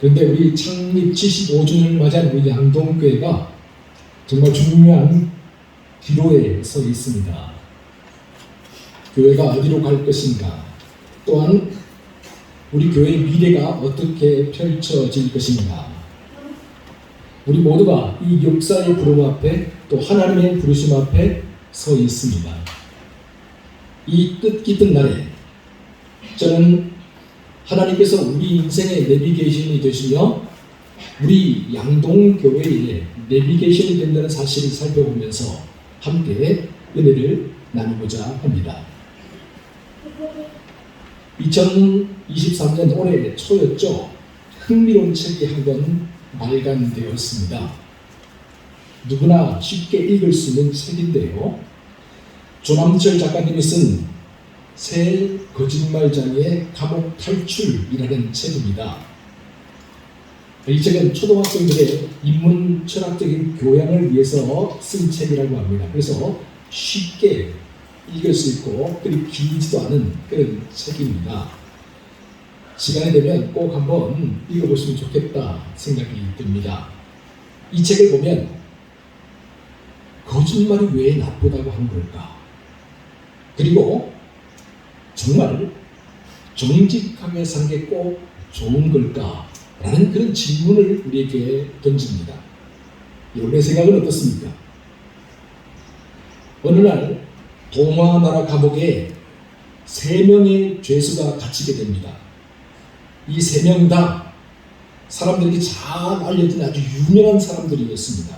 그런데 우리 창립 75주년을 맞이한 우리 양동교회가 정말 중요한 기로에 서 있습니다. 교회가 어디로 갈 것인가, 또한 우리 교회의 미래가 어떻게 펼쳐질 것인가, 우리 모두가 이 역사의 부름 앞에 또 하나님의 부르심 앞에 서 있습니다. 이 뜻깊은 날에 저는 하나님께서 우리 인생의 내비게이션이 되시며 우리 양동교회의 내비게이션이 된다는 사실을 살펴보면서 함께 은혜를 나누고자 합니다. 2023년 올해 초였죠. 흥미로운 책이 한 권 발간되었습니다. 누구나 쉽게 읽을 수 있는 책인데요. 조남철 작가님이 쓴 새 거짓말장이의 감옥 탈출이라는 책입니다. 이 책은 초등학생들의 인문 철학적인 교양을 위해서 쓴 책이라고 합니다. 그래서 쉽게 읽을 수 있고 그리 길지도 않은 그런 책입니다. 시간이 되면 꼭 한번 읽어보시면 좋겠다 생각이 듭니다. 이 책을 보면 거짓말이 왜 나쁘다고 하는 걸까? 그리고 정말 정직하게 사는 게 꼭 좋은 걸까? 라는 그런 질문을 우리에게 던집니다. 여러분의 생각은 어떻습니까? 어느 날 동화나라 감옥에 3명의 죄수가 갇히게 됩니다. 이 3명 다 사람들에게 잘 알려진 아주 유명한 사람들이었습니다.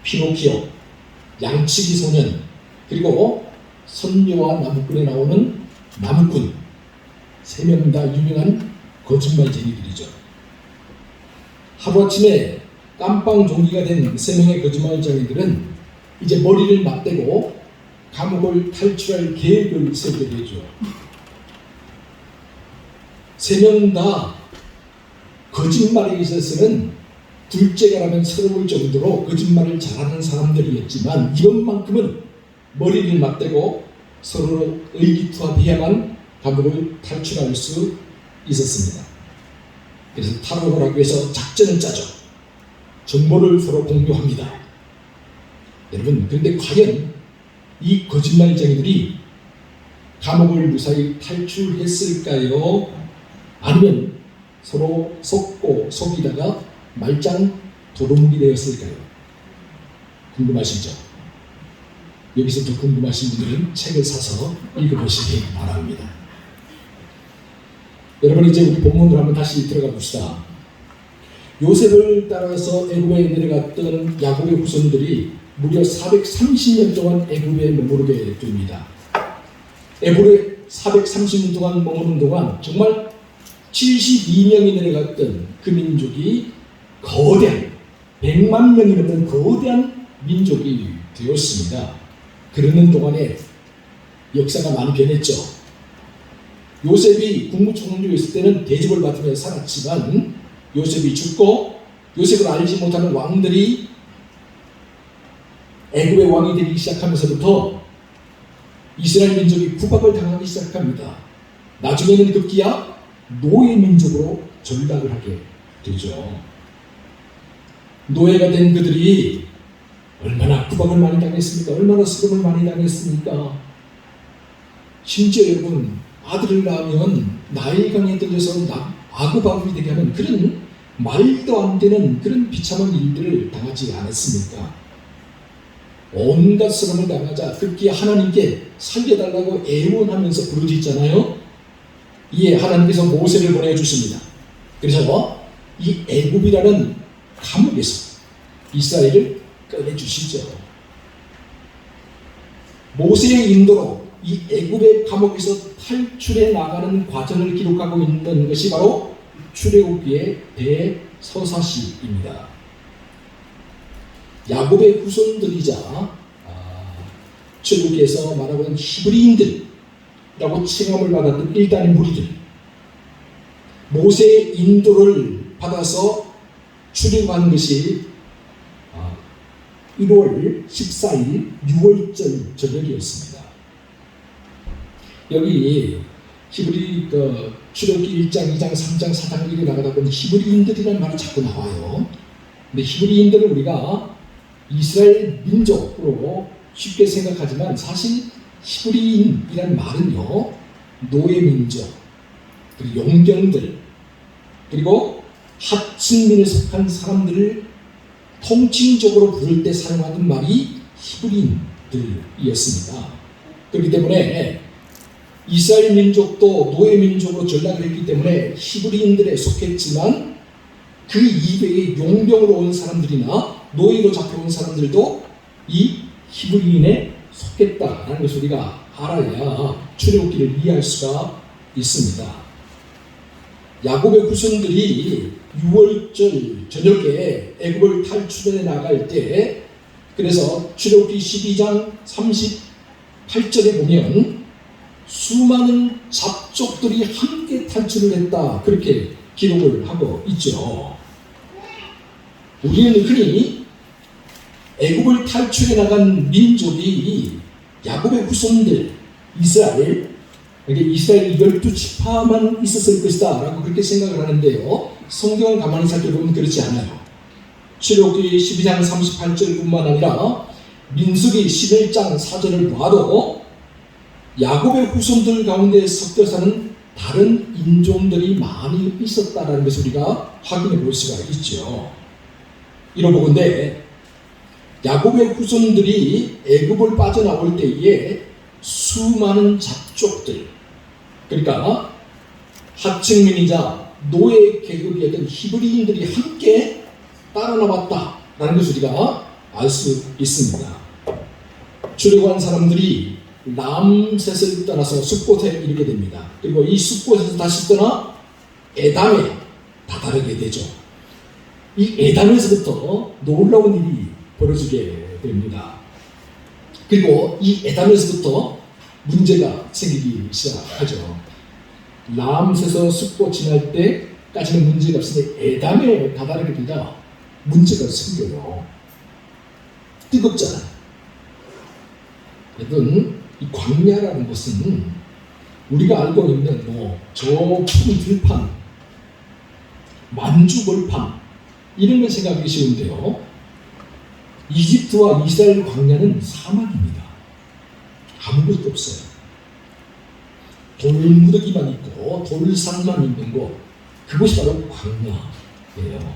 피노키오, 양치기 소년, 그리고 선녀와 나무꾼에 나오는 나무꾼, 3명 다 유명한 거짓말쟁이들이죠. 하루아침에 깜빵종기가 된 3명의 거짓말쟁이들은 이제 머리를 맞대고 감옥을 탈출할 계획을 세우게 되죠. 3명 다 거짓말에 있어서는 둘째가라면 서러울 정도로 거짓말을 잘하는 사람들이었지만 이것만큼은 머리를 맞대고 서로 의기투합해야만 감옥을 탈출할 수 있었습니다. 그래서 탈옥을 하기 위해서 작전을 짜죠. 정보를 서로 공유합니다. 여러분, 그런데 과연 이 거짓말쟁이들이 감옥을 무사히 탈출했을까요? 아니면 서로 속고 속이다가 말짱 도루묵이 되었을까요? 궁금하시죠? 여기서 더 궁금하신 분들은 책을 사서 읽어보시기 바랍니다. 여러분, 이제 우리 본문으로 한번 다시 들어가 봅시다. 요셉을 따라서 애굽에 내려갔던 야곱의 후손들이 무려 430년 동안 애굽에 머무르게 됩니다. 애굽에 430년 동안 머무는 동안 정말 72명이 내려갔던 그 민족이 거대한 100만 명이 넘는 거대한 민족이 되었습니다. 그러는 동안에 역사가 많이 변했죠. 요셉이 국무총리였을 때는 대접을 받으며 살았지만 요셉이 죽고 요셉을 알지 못하는 왕들이 애굽의 왕이 되기 시작하면서부터 이스라엘 민족이 구박을 당하기 시작합니다. 나중에는 급기야 노예 민족으로 전락을 하게 되죠. 노예가 된 그들이 얼마나 구박을 많이 당했습니까? 얼마나 슬픔을 많이 당했습니까? 심지어 여러분, 아들을 낳으면 나일강에 들려서 아구바구이 되게 하는 그런 말도 안 되는 그런 비참한 일들을 당하지 않았습니까? 온갖 슬픔을 당하자 급기야 하나님께 살려달라고 애원하면서 부르짖잖아요. 이에 하나님께서 모세를 보내주십니다. 그래서 이 애굽이라는 감옥에서 이스라엘을 꺼내주시죠. 모세의 인도로 이 애굽의 감옥에서 탈출해 나가는 과정을 기록하고 있는 것이 바로 출애굽기의 대서사시입니다. 야곱의 후손들이자 출애굽기에서 말하고 있는 히브리인들이라고 칭함을 받았던 일단의 무리들, 모세의 인도를 받아서 출애굽한 것이 1월 14일 6월절 저녁이었습니다. 여기 히브리 출애굽기 1장, 2장, 3장, 4장 이렇게 나가다 보면 히브리인들이라는 말이 자꾸 나와요. 근데 히브리인들은 우리가 이스라엘 민족으로 쉽게 생각하지만 사실 히브리인이라는 말은요, 노예 민족, 그리고 용병들, 그리고 하층민에 속한 사람들을 통칭적으로 부를 때 사용하는 말이 히브리인들이었습니다. 그렇기 때문에 이스라엘 민족도 노예 민족으로 전락을 했기 때문에 히브리인들에 속했지만 그 이외의 용병으로 온 사람들이나 노예로 잡혀온 사람들도 이 히브리인에 속했다라는 것을 우리가 알아야 출애굽기를 이해할 수가 있습니다. 야곱의 후손들이 6월절 저녁에 애굽을 탈출해 나갈 때, 그래서 출애굽기 12장 38절에 보면 수많은 잡족들이 함께 탈출을 했다, 그렇게 기록을 하고 있죠. 우리는 흔히 애굽을 탈출해 나간 민족이 야곱의 후손들 이스라엘, 이스라엘 12지파만 있었을 것이다 라고 그렇게 생각을 하는데요, 성경을 가만히 살펴보면 그렇지 않아요. 출애굽기 12장 38절뿐만 아니라 민수기 11장 4절을 봐도 야곱의 후손들 가운데 섞여 사는 다른 인종들이 많이 있었다는 것을 우리가 확인해 볼 수가 있죠. 이러보건대 야곱의 후손들이 애굽을 빠져나올 때에 수많은 잡족들, 그러니까 하층민이자 노예 계급이었던 히브리인들이 함께 따라 나왔다라는 것을 우리가 알 수 있습니다. 출애굽한 사람들이 람셋을 떠나서 숫곳에 이르게 됩니다. 그리고 이 숫곳에서 다시 떠나 에담에 다다르게 되죠. 이 에담에서부터 놀라운 일이 벌어지게 됩니다. 그리고 이 에담에서부터 문제가 생기기 시작하죠. 람셋에서 숫곳 지날 때까지는 문제가 없으니 에담에 다다르게 되자 문제가 생겨요. 뜨겁잖아요. 여러분, 이 광야라는 것은 우리가 알고 있는 저 푸른 들판, 만주벌판 이런 걸 생각하기 쉬운데요, 이집트와 이스라엘 광야는 사막입니다. 아무것도 없어요. 돌무더기만 있고 돌산만 있는 곳, 그것이 바로 광야예요.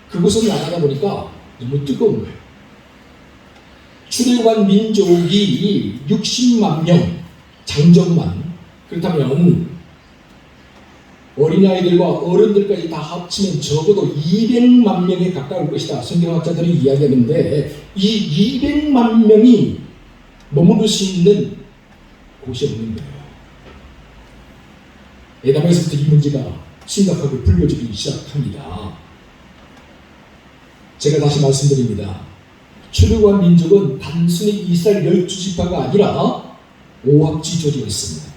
그곳을 나가다 보니까 너무 뜨거운 거예요. 출애굽한 민족이 60만 명, 장정만, 그렇다면 어린아이들과 어른들까지 다 합치면 적어도 200만 명에 가까울 것이다, 성경학자들이 이야기하는데 이 200만 명이 머무를 수 있는 곳이 없는 거예요. 에담에서부터 이 문제가 심각하게 불거지기 시작합니다. 제가 다시 말씀드립니다. 출애굽한 민족은 단순히 이스라엘 12지파가 아니라 오합지졸이었습니다.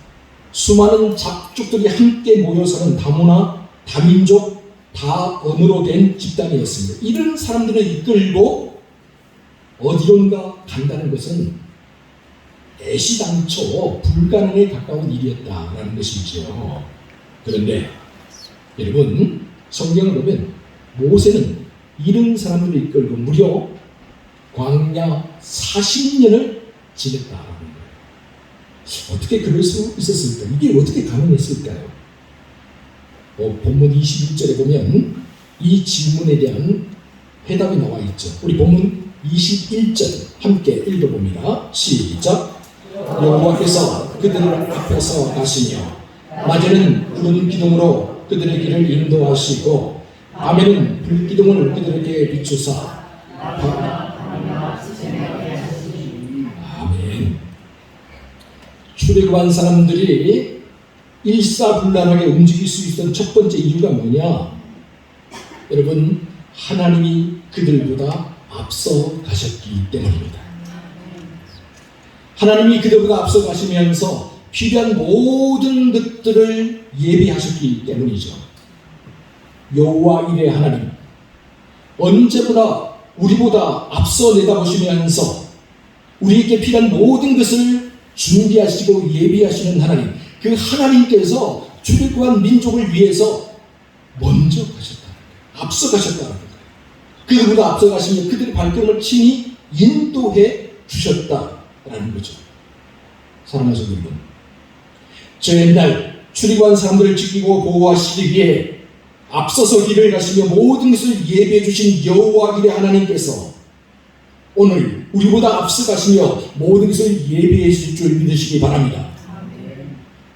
수많은 잡족들이 함께 모여 사는 다문화, 다민족, 다언어로 된 집단이었습니다. 이런 사람들을 이끌고 어디론가 간다는 것은 애시당초 불가능에 가까운 일이었다라는 것이죠. 그런데 여러분, 성경을 보면 모세는 이런 사람들을 이끌고 무려 광야 40년을 지냈다라는 거예요. 어떻게 그럴 수 있었을까? 이게 어떻게 가능했을까요? 본문 21절에 보면 이 질문에 대한 해답이 나와 있죠. 우리 본문 21절 함께 읽어봅니다. 시작. 여호와께서 그들 앞에서 가시며 낮에는 푸른 기둥으로 그들의 길을 인도하시고 밤에는 불기둥을 그들에게 비추사. 아멘. 출애굽한 사람들이 일사불란하게 움직일 수 있던 첫 번째 이유가 뭐냐? 여러분, 하나님이 그들보다 앞서 가셨기 때문입니다. 하나님이 그들보다 앞서 가시면서 필요한 모든 것들을 예비하셨기 때문이죠. 여호와 이레 하나님, 언제보다 우리보다 앞서 내다보시면서 우리에게 필요한 모든 것을 준비하시고 예비하시는 하나님, 그 하나님께서 출애굽한 민족을 위해서 먼저 가셨다. 앞서가셨다는 거예요. 그들보다 앞서가시며 그들의 발걸음을 친히 인도해 주셨다라는 거죠. 사랑하는 여러분, 저 옛날 출애굽한 사람들을 지키고 보호하시기 위해 앞서서 길을 가시며 모든 것을 예비해 주신 여호와길의 하나님께서 오늘 우리보다 앞서 가시며 모든 것을 예비해 주실 줄 믿으시기 바랍니다.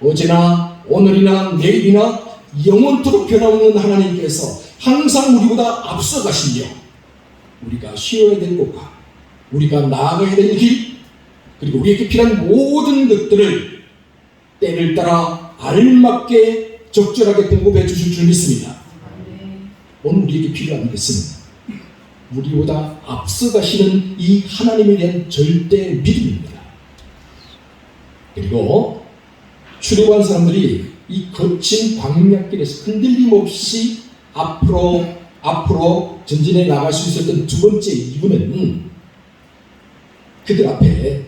어제나 오늘이나 내일이나 영원토록 변함없는 하나님께서 항상 우리보다 앞서 가시며 우리가 쉬어야 될 곳과 우리가 나아가야 될 길, 그리고 우리에게 필요한 모든 것들을 때를 따라 알맞게 적절하게 공급해 주실 줄 믿습니다. 오늘 우리에게 필요한 것은 우리보다 앞서 가시는 이 하나님에 대한 절대 믿음입니다. 그리고 출애굽한 사람들이 이 거친 광야길에서 흔들림 없이 앞으로 전진해 나갈 수 있었던 두 번째 이유는 그들 앞에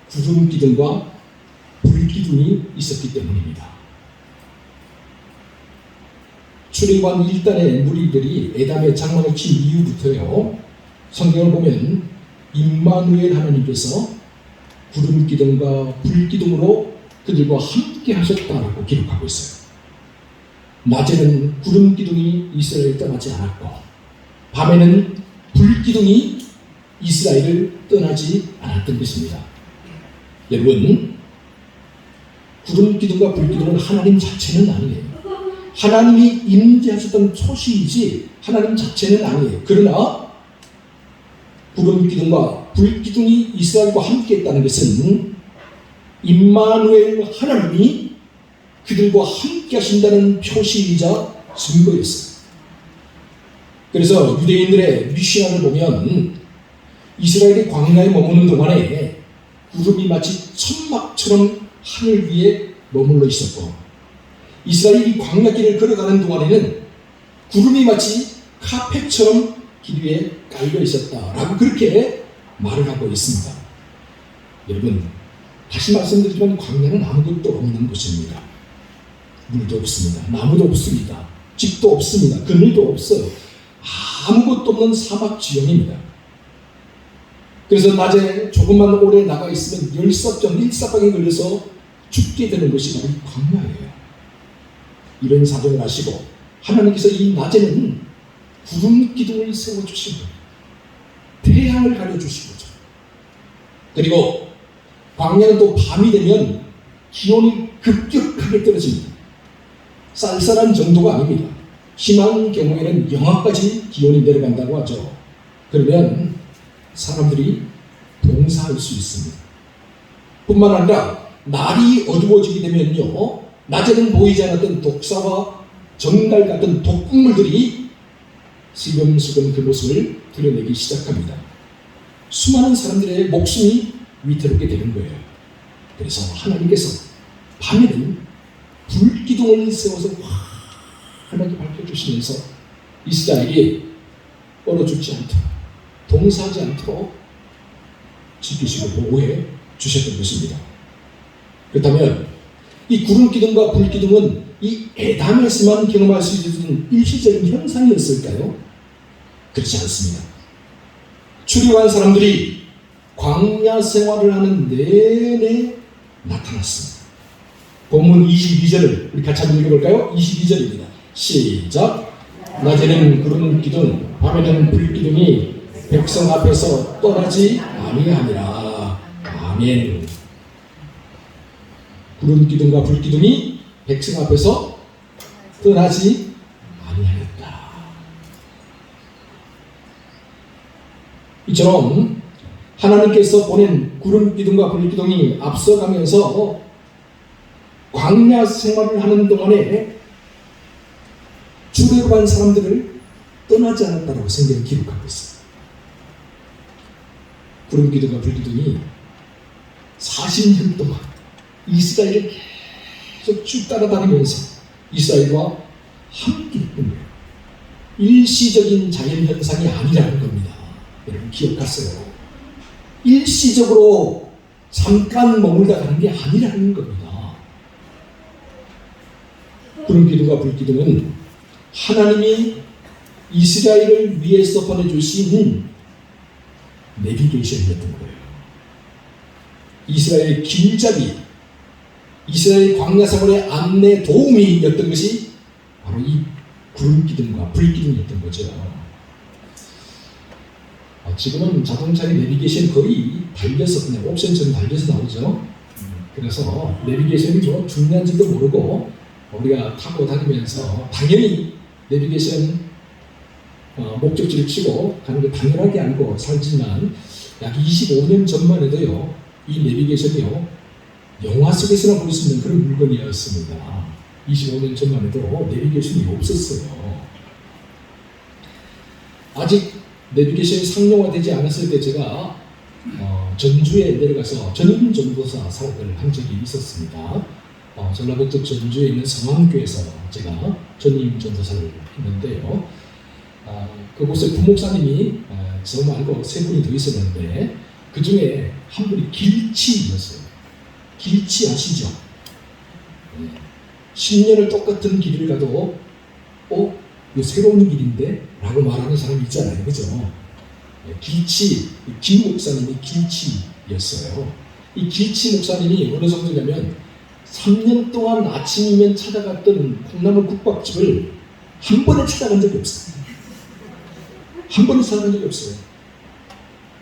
구름 기둥과 불 기둥이 있었기 때문입니다. 출애굽한 1단의 무리들이 에담의 장막을 친 이후부터요, 성경을 보면 임마누엘 하나님께서 구름 기둥과 불 기둥으로 그들과 함께 하셨다라고 기록하고 있어요. 낮에는 구름 기둥이 이스라엘을 떠나지 않았고 밤에는 불 기둥이 이스라엘을 떠나지 않았던 것입니다. 여러분, 구름 기둥과 불 기둥은 하나님 자체는 아니에요. 하나님이 임재하셨던 초시이지 하나님 자체는 아니에요. 그러나 구름 기둥과 불 기둥이 이스라엘과 함께 했다는 것은 임마누엘 하나님이 그들과 함께 하신다는 표시이자 증거였어요. 그래서 유대인들의 미시나를 보면 이스라엘이 광야에 머무는 동안에 구름이 마치 천막처럼 하늘 위에 머물러 있었고, 이스라엘이 광야길을 걸어가는 동안에는 구름이 마치 카펫처럼 길 위에 깔려 있었다라고 그렇게 말을 하고 있습니다. 여러분, 다시 말씀드리지만 광야는 아무것도 없는 곳입니다. 물도 없습니다. 나무도 없습니다. 집도 없습니다. 그늘도 없어요. 아무것도 없는 사막 지형입니다. 그래서 낮에 조금만 오래 나가 있으면 열사병, 일사병에 걸려서 죽게 되는 것이 바로 광야예요. 이런 사정을 아시고 하나님께서 이 낮에는 구름 기둥을 세워주신 거예요. 태양을 가려주신 거죠. 그리고 광야는 또 밤이 되면 기온이 급격하게 떨어집니다. 쌀쌀한 정도가 아닙니다. 심한 경우에는 영하까지 기온이 내려간다고 하죠. 그러면 사람들이 봉사할 수 있습니다. 뿐만 아니라 날이 어두워지게 되면요, 낮에는 보이지 않았던 독사와 정갈 같은 독극물들이 슬금슬금 그 모습을 드러내기 시작합니다. 수많은 사람들의 목숨이 위태롭게 되는 거예요. 그래서 하나님께서 밤에는 불기둥을 세워서 환하게 밝혀주시면서 이스라엘이 얼어 죽지 않도록, 동사하지 않도록 지키시고 보호해 주셨던 것입니다. 그렇다면 이 구름 기둥과 불 기둥은 이 에담에서만 경험할 수 있는 일시적인 현상이었을까요? 그렇지 않습니다. 출애굽한 사람들이 광야 생활을 하는 내내 나타났습니다. 본문 22절을 우리 같이 한번 읽어볼까요? 22절입니다. 시작. 낮에는 구름 기둥, 밤에는 불 기둥이 백성 앞에서 떠나지 아니하니라. 아멘. 구름 기둥과 불 기둥이 백성 앞에서 떠나지 아니하였다. 이처럼 하나님께서 보낸 구름 기둥과 불 기둥이 앞서가면서 광야 생활을 하는 동안에 출애굽한 사람들을 떠나지 않았다라고 성경이 기록하고 있습니다. 구름 기둥과 불 기둥이 40년 동안 이스라엘을 계속 쭉 따라다니면서 이스라엘과 함께 했던 거예요. 일시적인 자연현상이 아니라는 겁니다. 여러분 기억하세요. 일시적으로 잠깐 머물다 가는 게 아니라는 겁니다. 구름 기둥과 불 기둥은 하나님이 이스라엘을 위해서 보내주신 내비게이션이었던 거예요. 이스라엘의 길잡이, 이스라엘 광야 생활의 안내 도우미였던 것이 바로 이 구름 기둥과 불 기둥이었던 거죠. 지금은 자동차의 내비게이션 거의 달려서 그냥 옵션처럼 달려서 나오죠. 그래서 내비게이션이 좀 중요한지도 모르고 우리가 타고 다니면서 당연히 내비게이션 목적지를 치고 가는 게 당연하게 알고 살지만 약 25년 전만 해도요, 이 내비게이션이요, 영화 속에서나 볼 수 있는 그런 물건이었습니다. 25년 전만 해도 내비게이션이 없었어요. 아직 내비게이션이 상용화되지 않았을 때 제가 전주에 내려가서 전임 전도사 사역을 한 적이 있었습니다. 전라북도 전주에 있는 성황교에서 제가 전임 전도사를 했는데요. 그곳에 부목사님이 저 말고 세 분이 더 있었는데 그 중에 한 분이 길치였어요. 길치 아시죠? 10년을 똑같은 길을 가도 이거 새로운 길인데? 라고 말하는 사람이 있잖아요. 그죠? 길치, 김 목사님이 길치였어요. 이 길치 목사님이 어느 정도냐면 3년 동안 아침이면 찾아갔던 콩나물 국밥집을 한 번에 찾아간 적이 없어요. 한 번에 찾아간 적이 없어요.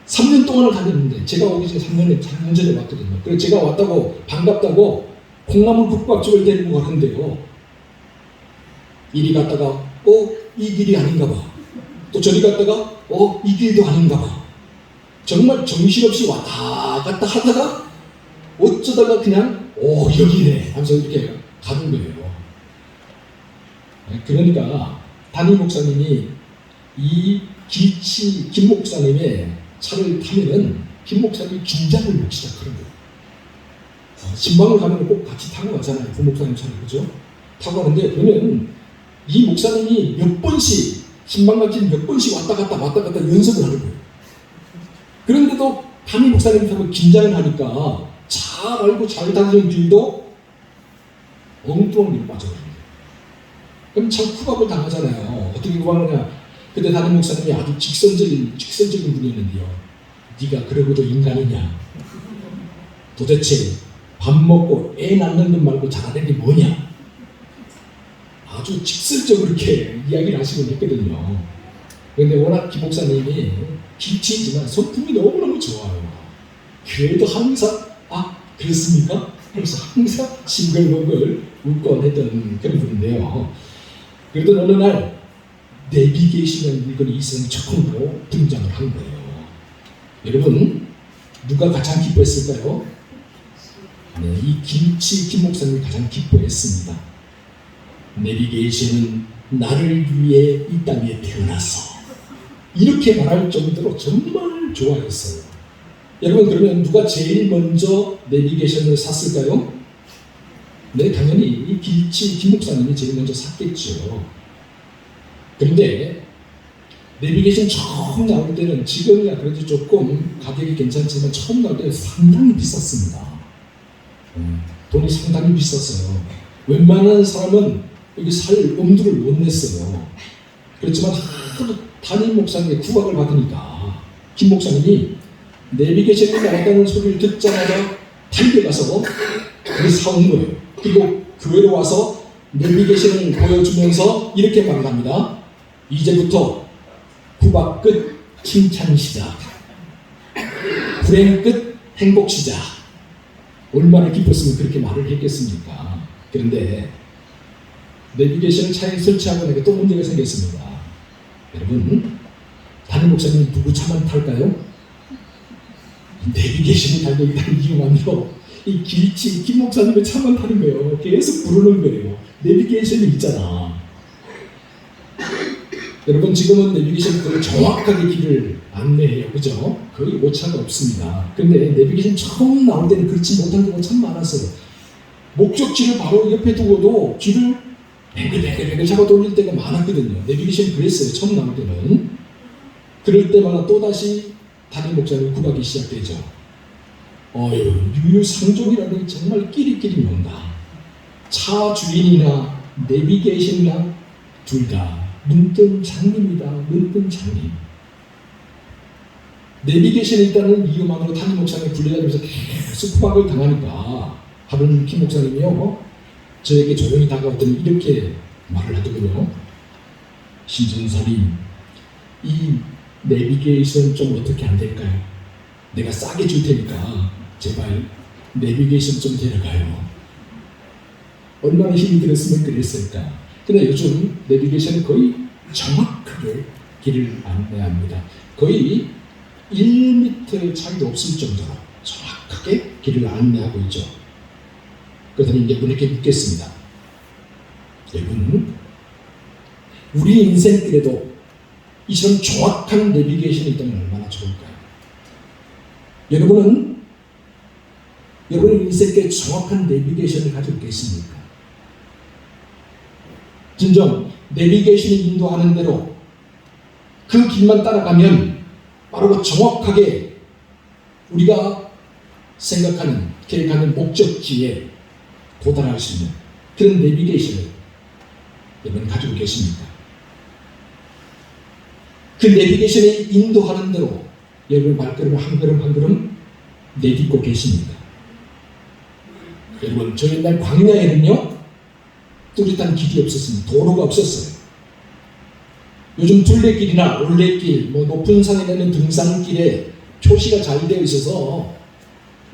3년 동안을 다녔는데 제가 오기 전에 3년 전에 왔거든요. 그래서 제가 왔다고 반갑다고 콩나물 국밥집을 데리고 가는데요. 이리 갔다가 이 길이 아닌가 봐. 또 저리 갔다가 이 길도 아닌가 봐. 정말 정신없이 왔다 갔다 하다가 어쩌다가 그냥 여기네 하면서 이렇게 가는 거예요. 그러니까 담임 목사님이 이 길치 김 목사님의 차를 타면은 김 목사님이 긴장을 못 시작하는 거예요. 신방을 가면 꼭 같이 타고 가잖아요. 부 목사님 차를. 그죠? 타고 가는데 그러면 이 목사님이 몇 번씩 신방같이 몇 번씩 왔다 갔다 연습을 하는 거예요. 그런데도 담임 목사님이 타면 긴장을 하니까 잘 알고 잘 다니는 길도 엉뚱한 길로 빠져버립니다. 그럼 참 쿠박을 당하잖아요. 어떻게 쿠박하냐? 그때 담임 목사님이 아주 직선적인 분이었는데요. 네가 그러고도 인간이냐? 도대체 밥 먹고 애 낳는 것 말고 잘하는 게 뭐냐? 아주 직설적으로 이렇게 이야기를 하시곤 했거든요. 그런데 워낙 김 목사님이 길치이지만 성품이 너무너무 좋아요. 그래도 항상 그렇습니까? 그래서 항상 싱글벙글 웃곤 했던 그런 분인데요. 그러던 어느 날 내비게이션이라는 물건이 이성이 처음으로 등장을 한 거예요. 여러분, 누가 가장 기뻐했을까요? 네, 이 길치 김 목사님이 가장 기뻐했습니다. 내비게이션은 나를 위해 이 땅에 태어났어. 이렇게 말할 정도로 정말 좋아했어요. 여러분, 그러면 누가 제일 먼저 내비게이션을 샀을까요? 네, 당연히 이 길치 김 목사님이 제일 먼저 샀겠죠. 그런데 내비게이션 처음 나올 때는 지금이야 그래도 조금 가격이 괜찮지만 처음 나올 때는 상당히 비쌌습니다. 돈이 상당히 비쌌어요. 웬만한 사람은 여기 살 엄두를 못 냈어요. 그렇지만 하도 담임 목사님의 구박을 받으니까 김 목사님이 내비게이션이 나왔다는 소리를 듣자마자 달려가서 그걸 사온 거예요. 그리고 교회로 와서 내비게이션을 보여주면서 이렇게 말합니다. 이제부터 구박 끝 칭찬 시작, 불행 끝 행복 시작. 얼마나 기뻤으면 그렇게 말을 했겠습니까? 그런데 내비게이션을 차에 설치하고 나니까 또 문제가 생겼습니다. 여러분, 담임 목사님 누구 차만 탈까요? 내비게이션이 달려있다는 이유만으로 이 길치 김 목사님의 차만 타는 거예요. 계속 부르는 거예요. 내비게이션이 있잖아. 여러분, 지금은 내비게이션이 정확하게 길을 안내해요. 그죠? 거의 오차가 없습니다. 근데 내비게이션 처음 나올 때는 그렇지 못한 경우가 참 많았어요. 목적지를 바로 옆에 두고도 길을 뱅글뱅글 잡아 돌릴 때가 많았거든요. 내비게이션이 그랬어요. 처음 나올 때는. 그럴 때마다 또다시 담임 목사님 구박이 시작되죠. 유유상종이라는 게 정말 끼리끼리 논다. 차 주인이나 내비게이션이나 둘 다 눈뜬 장님이다. 눈뜬 장님. 내비게이션 일단은 이 음악으로 담임 목사님 불려다니면서 계속 후박을 당하니까 하루는 김 목사님이요 저에게 조용히 다가오더니 이렇게 말을 하더군요. 신전사님, 이 내비게이션 좀 어떻게 안 될까요? 내가 싸게 줄 테니까 제발 내비게이션 좀 데려가요. 얼마나 힘이 들었으면 그랬을까. 근데 요즘 내비게이션은 거의 정확하게 길을 안내합니다. 거의 1m 차이도 없을 정도로 정확하게 길을 안내하고 있죠. 그러더니 여러분에게 묻겠습니다. 여러분, 우리 인생길에도 이처럼 정확한 내비게이션이 있다면 얼마나 좋을까요? 여러분은 여러분의 인생길에 정확한 내비게이션을 가지고 계십니까? 진정 내비게이션이 인도하는 대로 그 길만 따라가면 바로 정확하게 우리가 생각하는, 계획하는 목적지에 도달할 수 있는 그런 내비게이션을 여러분 가지고 계십니까? 그 내비게이션이 인도하는 대로 여러분 발걸음을 한 걸음 한 걸음 내딛고 계십니까? 여러분, 저 옛날 광야에는요 뚜렷한 길이 없었습니다. 도로가 없었어요. 요즘 둘레길이나 올레길, 높은 산에 가는 등산길에 표시가 잘 되어 있어서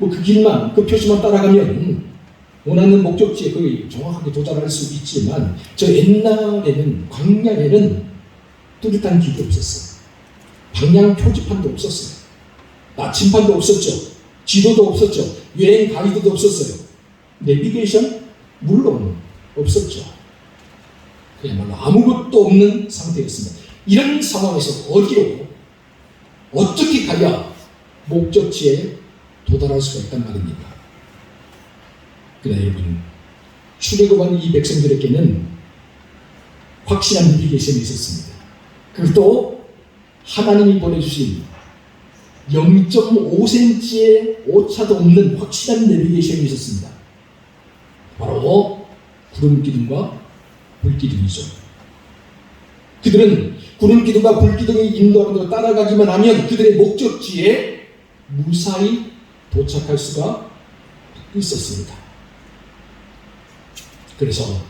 그 길만, 그 표시만 따라가면 원하는 목적지에 거의 정확하게 도달할 수 있지만 저 옛날에는, 광야에는 뚜렷한 길이 없었어요. 방향 표지판도 없었어요. 나침판도 없었죠. 지도도 없었죠. 여행 가이드도 없었어요. 내비게이션? 물론 없었죠. 그야말로 아무것도 없는 상태였습니다. 이런 상황에서 어디로, 어떻게 가야 목적지에 도달할 수가 있단 말입니까? 그러나 여러분, 출애굽한 이 백성들에게는 확실한 내비게이션이 있었습니다. 그것도 하나님이 보내주신 0.5cm의 오차도 없는 확실한 내비게이션이 있었습니다. 바로 구름기둥과 불기둥이죠. 그들은 구름기둥과 불기둥이 인도하는 대로 따라가기만 하면 그들의 목적지에 무사히 도착할 수가 있었습니다. 그래서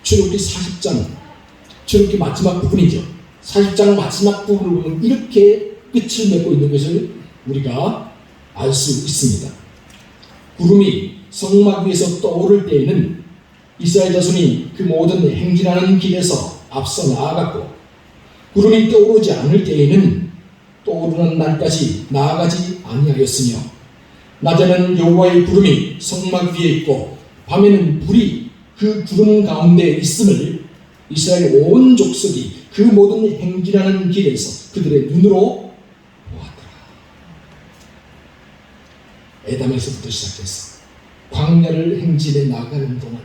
출애굽기 40장, 출애굽기 마지막 부분이죠. 40장 마지막 부분을 보면 이렇게 끝을 맺고 있는 것을 우리가 알 수 있습니다. 구름이 성막 위에서 떠오를 때에는 이스라엘 자손이 그 모든 행진하는 길에서 앞서 나아갔고, 구름이 떠오르지 않을 때에는 떠오르는 날까지 나아가지 아니하였으며, 낮에는 여호와의 구름이 성막 위에 있고 밤에는 불이 그 구름 가운데 있음을 이스라엘 온 족속이 그 모든 행진하는 길에서 그들의 눈으로 보았더라. 에담에서부터 시작해서 광야를 행진해 나가는 동안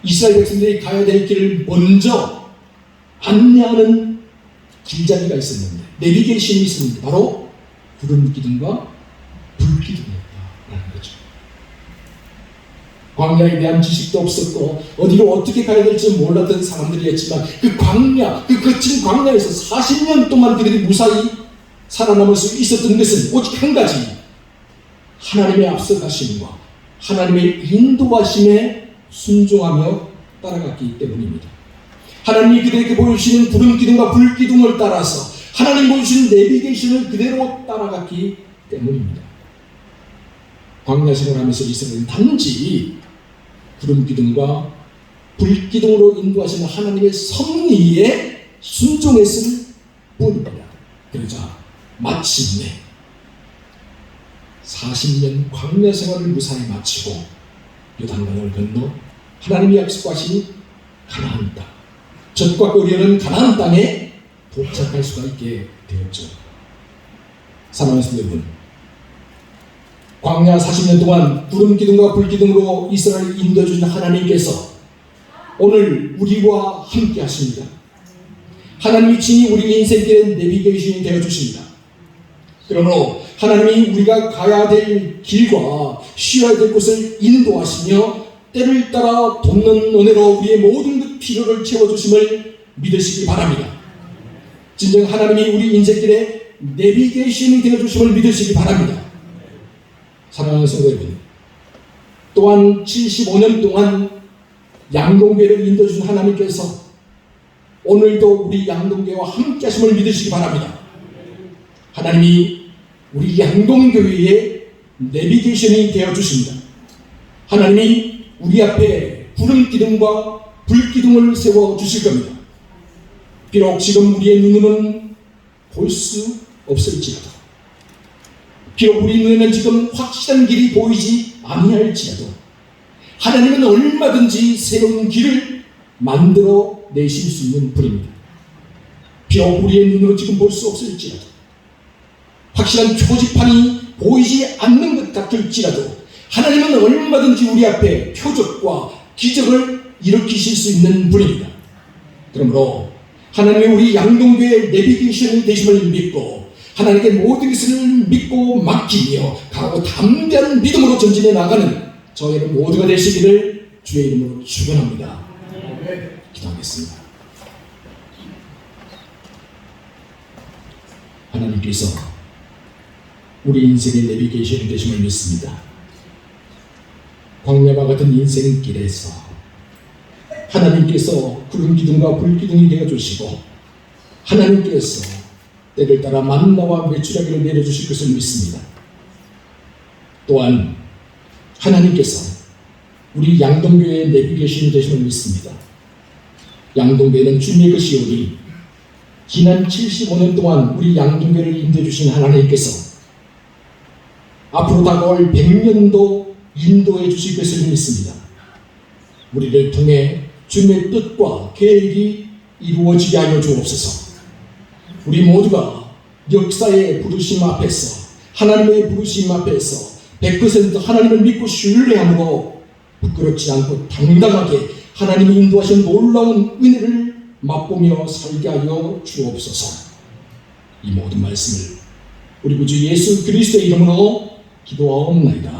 이스라엘 백성들이 가야 될 길을 먼저 안내하는 길잡이가 있었는데, 내비게이션이 있었는데 바로 구름기둥과 불기둥이었다라는 거죠. 광야에 대한 지식도 없었고 어디로 어떻게 가야 될지 몰랐던 사람들이었지만 그 광야, 그 거친 광야에서 40년 동안 그들이 무사히 살아남을 수 있었던 것은 오직 한 가지, 하나님의 앞서가심과 하나님의 인도하심에 순종하며 따라갔기 때문입니다. 하나님이 그들에게 보여주시는 구름기둥과 불기둥을 따라서 하나님 보여주시는 내비게이션을 그대로 따라갔기 때문입니다. 광야 생활하면서 이스라엘은 단지 구름기둥과 불기둥으로 인도하시는 하나님의 섭리에 순종했을 뿐입니다. 그러자 마침내 40년 광야 생활을 무사히 마치고 요단강을 건너 하나님이 약속하신 가나안 땅, 젖과 꿀이 가나안 땅에 도착할 수가 있게 되었죠. 사랑하는 성도 여러분, 광야 40년 동안 구름기둥과 불기둥으로 이스라엘을 인도해 주신 하나님께서 오늘 우리와 함께 하십니다. 하나님이 친히 우리 인생길의 내비게이션이 되어 주십니다. 그러므로 하나님이 우리가 가야 될 길과 쉬어야 될 곳을 인도하시며 때를 따라 돕는 은혜로 우리의 모든 그 필요를 채워주심을 믿으시기 바랍니다. 진정 하나님이 우리 인생길에 내비게이션이 되어주심을 믿으시기 바랍니다. 사랑하는 성도 여러분, 또한 75년 동안 양동교회를 인도해주신 하나님께서 오늘도 우리 양동교회와 함께 하심을 믿으시기 바랍니다. 하나님이 우리 양동교회의 내비게이션이 되어주십니다. 하나님이 우리 앞에 구름기둥과 불기둥을 세워주실 겁니다. 비록 지금 우리의 눈으로는 볼 수 없을지라도, 비록 우리 눈에는 지금 확실한 길이 보이지 아니할지라도 하나님은 얼마든지 새로운 길을 만들어 내실 수 있는 분입니다. 비록 우리의 눈으로 지금 볼 수 없을지라도, 확실한 표지판이 보이지 않는 것 같을지라도 하나님은 얼마든지 우리 앞에 표적과 기적을 일으키실 수 있는 분입니다. 그러므로 하나님의 우리 양동교회의 내비게이션이 되심을 믿고 하나님께 모든 것을 믿고 맡기며 강하고 담대한 믿음으로 전진해 나가는 저희는 모두가 되시기를 주의 이름으로 축원합니다. 기도하겠습니다. 하나님께서 우리 인생의 내비게이션이 되심을 믿습니다. 광야와 같은 인생길에서 하나님께서 구름기둥과 불기둥이 되어주시고 하나님께서 때를 따라 만나와 메추라기를 내려주실 것을 믿습니다. 또한 하나님께서 우리 양동교회의 내비게이션이 되심을 믿습니다. 양동교회는 주님의 것이오니 지난 75년 동안 우리 양동교회를 인도해 주신 하나님께서 앞으로 다가올 100년도 인도해 주실 것을 믿습니다. 우리를 통해 주님의 뜻과 계획이 이루어지게 하여 주옵소서. 우리 모두가 역사의 부르심 앞에서, 하나님의 부르심 앞에서 100% 하나님을 믿고 신뢰함으로 부끄럽지 않고 당당하게 하나님이 인도하신 놀라운 은혜를 맛보며 살게 하여 주옵소서. 이 모든 말씀을 우리 구주 예수 그리스도의 이름으로 기도하옵나이다.